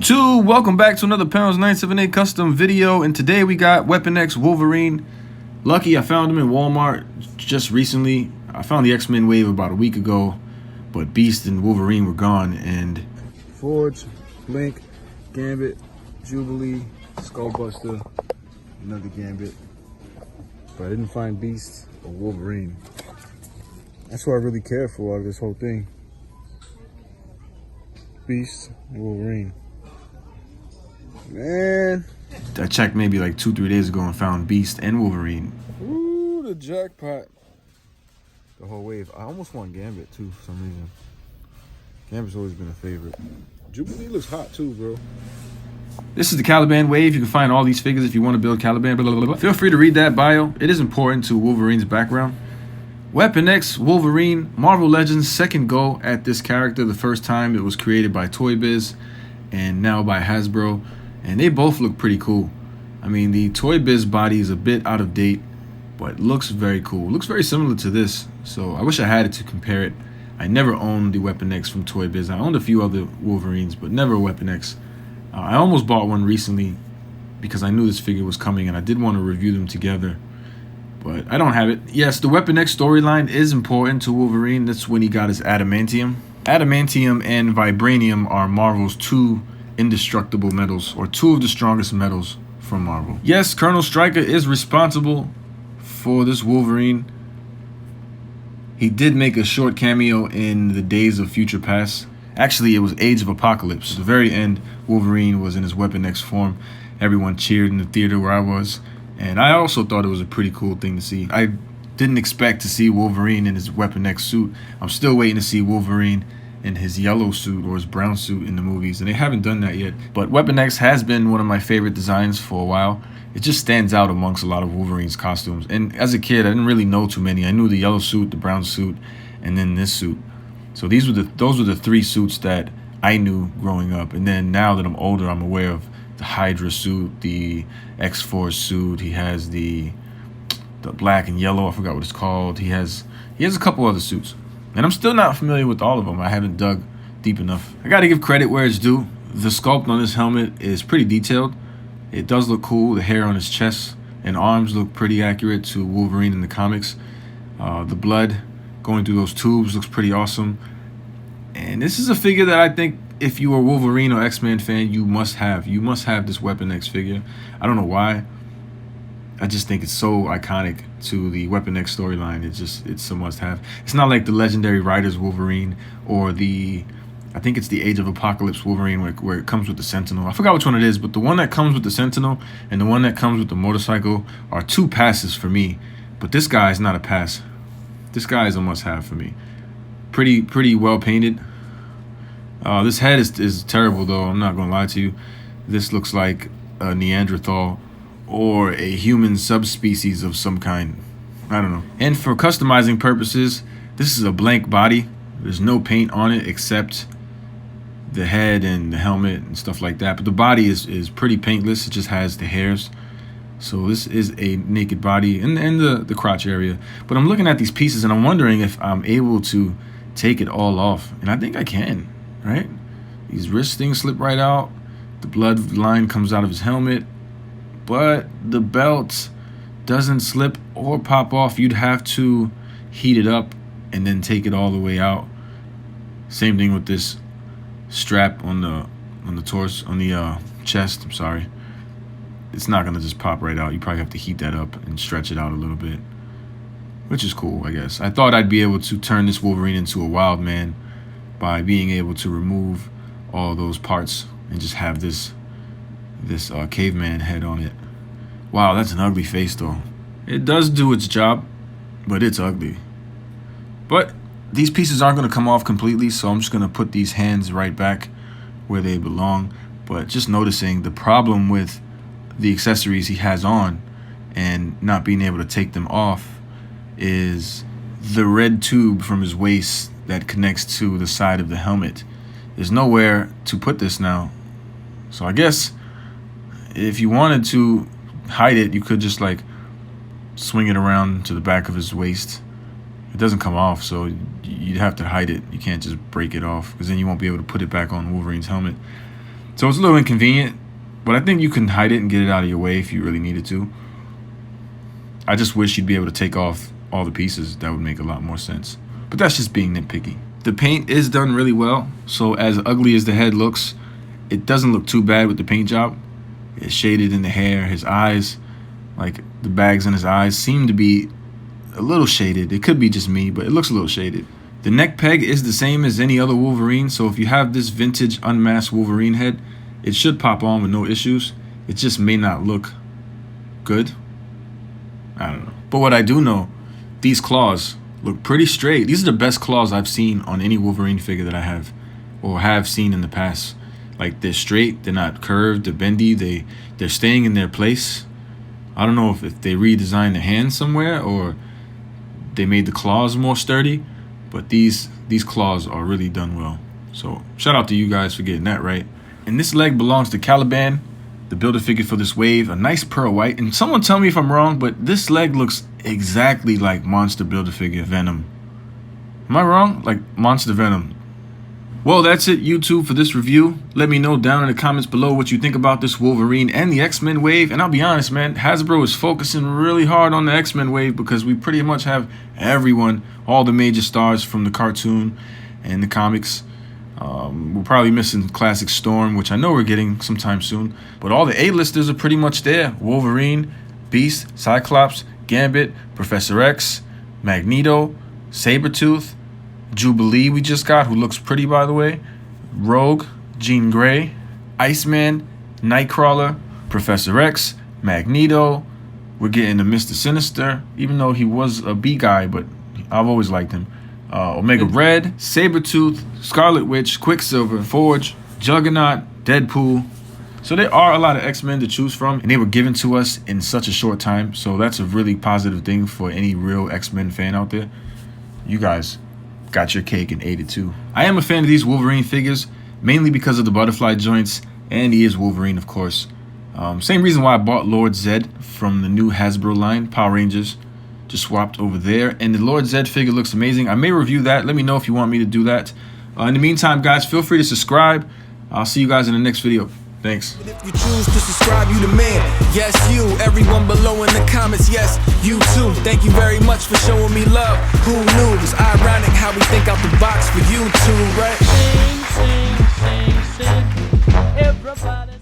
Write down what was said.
YouTube, welcome back to another Pounds 978 custom video, and today we got Weapon X Wolverine. Lucky I found him in Walmart just recently. I found the X-Men wave about a week ago, but Beast and Wolverine were gone. And Forge, Blink, Gambit, Jubilee, Skullbuster, another Gambit, but I didn't find Beast or Wolverine. That's what I really care for out of this whole thing. Beast, Wolverine. Man, I checked maybe like 2-3 days ago and found Beast and Wolverine. Ooh, the jackpot. The whole wave. I almost want Gambit too for some reason. Gambit's always been a favorite. Jubilee looks hot too, bro. This is the Caliban wave. You can find all these figures if you want to build Caliban. Blah, blah, blah. Feel free to read that bio. It is important to Wolverine's background. Weapon X Wolverine, Marvel Legends' second go at this character. The first time it was created by Toy Biz and now by Hasbro. And they both look pretty cool. I mean, the Toy Biz body is a bit out of date, but looks very cool. Looks very similar to this. So I wish I had it to compare it. I never owned the Weapon X from Toy Biz. I owned a few other Wolverines, but never a Weapon X. I almost bought one recently because I knew this figure was coming and I did want to review them together. But I don't have it. Yes, the Weapon X storyline is important to Wolverine. That's when he got his adamantium. Adamantium and vibranium are Marvel's two indestructible metals, or two of the strongest metals from Marvel. Yes, Colonel Stryker is responsible for this Wolverine. He did make a short cameo in the Days of Future Past. Actually, it was Age of Apocalypse. At the very end, Wolverine was in his Weapon X form. Everyone cheered in the theater where I was. And I also thought it was a pretty cool thing to see. I didn't expect to see Wolverine in his Weapon X suit. I'm still waiting to see Wolverine in his yellow suit or his brown suit in the movies, and they haven't done that yet. But Weapon X has been one of my favorite designs for a while. It just stands out amongst a lot of Wolverine's costumes. And as a kid, I didn't really know too many. I knew the yellow suit, the brown suit, and then this suit. So those were the three suits that I knew growing up. And then now that I'm older, I'm aware of the Hydra suit, the X-Force suit. He has the black and yellow. I forgot what it's called. He has a couple other suits, and I'm still not familiar with all of them. I haven't dug deep enough. I got to give credit where it's due. The sculpt on this helmet is pretty detailed. It does look cool. The hair on his chest and arms look pretty accurate to Wolverine in the comics. The blood going through those tubes looks pretty awesome. And this is a figure that I think if you are a Wolverine or X-Men fan, you must have. You must have this Weapon X figure. I don't know why. I just think it's so iconic to the Weapon X storyline. It's a must-have. It's not like the Legendary Riders Wolverine or I think it's the Age of Apocalypse Wolverine where it comes with the Sentinel. I forgot which one it is, but the one that comes with the Sentinel and the one that comes with the motorcycle are two passes for me. But this guy is not a pass. This guy is a must-have for me. Pretty well painted. This head is terrible, though. I'm not gonna lie to you. This looks like a Neanderthal or a human subspecies of some kind. I don't know. And for customizing purposes, this is a blank body. There's no paint on it except the head and the helmet and stuff like that. But the body is pretty paintless. It just has the hairs. So this is a naked body and the crotch area. But I'm looking at these pieces and I'm wondering if I'm able to take it all off. And I think I can, right? These wrist things slip right out. The blood line comes out of his helmet. But the belt doesn't slip or pop off. You'd have to heat it up and then take it all the way out. Same thing with this strap on the torso, on the chest. I'm sorry. It's not gonna just pop right out. You probably have to heat that up and stretch it out a little bit, which is cool, I guess. I thought I'd be able to turn this Wolverine into a wild man by being able to remove all those parts and just have this caveman head on it. Wow, that's an ugly face though. It does do its job, but it's ugly. But these pieces aren't going to come off completely, so I'm just going to put these hands right back where they belong. But just noticing the problem with the accessories he has on and not being able to take them off is the red tube from his waist that connects to the side of the helmet. There's nowhere to put this now. So I guess if you wanted to hide it, you could just like swing it around to the back of his waist. It doesn't come off, so you'd have to hide it. You can't just break it off because then you won't be able to put it back on Wolverine's helmet. So it's a little inconvenient, but I think you can hide it and get it out of your way if you really needed to. I just wish you'd be able to take off all the pieces. That would make a lot more sense. But that's just being nitpicky. The paint is done really well, so as ugly as the head looks, it doesn't look too bad with the paint job. It's shaded in the hair, his eyes, like the bags in his eyes seem to be a little shaded. It could be just me, but it looks a little shaded. The neck peg is the same as any other Wolverine, so if you have this vintage unmasked Wolverine head, it should pop on with no issues. It just may not look good. I don't know. But what I do know, these claws look pretty straight. These are the best claws I've seen on any Wolverine figure that I have or have seen in the past. Like, they're straight, they're not curved, they're bendy, they're staying in their place. I don't know if they redesigned the hands somewhere or they made the claws more sturdy, but these claws are really done well. So shout out to you guys for getting that right. And this leg belongs to Caliban, the Build-A-Figure for this wave, a nice pearl white. And someone tell me if I'm wrong, but this leg looks exactly like Monster Build-A-Figure Venom. Am I wrong? Like Monster Venom. Well, that's it, YouTube, for this review. Let me know down in the comments below what you think about this Wolverine and the X-Men wave. And I'll be honest, man, Hasbro is focusing really hard on the X-Men wave because we pretty much have everyone, all the major stars from the cartoon and the comics. We're probably missing Classic Storm, which I know we're getting sometime soon. But all the A-listers are pretty much there. Wolverine, Beast, Cyclops, Gambit, Professor X, Magneto, Sabretooth, Jubilee we just got, who looks pretty, by the way, Rogue, Jean Grey, Iceman, Nightcrawler, Professor X, Magneto. We're getting the Mr. Sinister, even though he was a B guy, but I've always liked him. Omega Red, Sabretooth, Scarlet Witch, Quicksilver, Forge, Juggernaut, Deadpool. So there are a lot of X-Men to choose from, and they were given to us in such a short time. So that's a really positive thing for any real X-Men fan out there. You guys got your cake and ate it too. I am a fan of these Wolverine figures, mainly because of the butterfly joints, and he is Wolverine, of course. Same reason why I bought Lord Zed from the new Hasbro line, Power Rangers. Just swapped over there, and the Lord Zed figure looks amazing. I may review that. Let me know if you want me to do that. In the meantime, guys, feel free to subscribe. I'll see you guys in the next video. Thanks. If you choose to subscribe, you the man. Yes, you. Everyone below in the comments, yes, you too. Thank you very much for showing me love. Who knew? It's ironic how we think out the box for you too, right? Sing, sing, sing, sing. Everybody.